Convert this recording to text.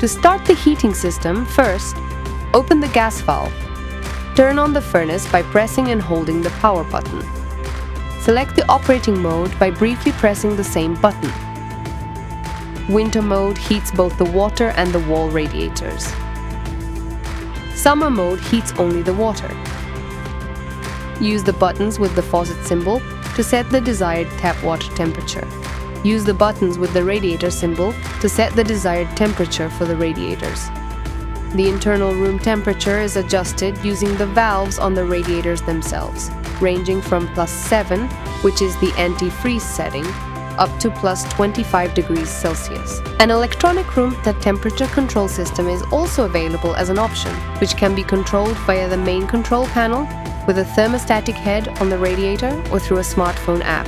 To start the heating system, first, open the gas valve. Turn on the furnace by pressing and holding the power button. Select the operating mode by briefly pressing the same button. Winter mode heats both the water and the wall radiators. Summer mode heats only the water. Use the buttons with the faucet symbol to set the desired tap water temperature. Use the buttons with the radiator symbol to set the desired temperature for the radiators. The internal room temperature is adjusted using the valves on the radiators themselves, ranging from +7, which is the anti-freeze setting, up to +25 degrees Celsius. An electronic room temperature control system is also available as an option, which can be controlled via the main control panel with a thermostatic head on the radiator or through a smartphone app.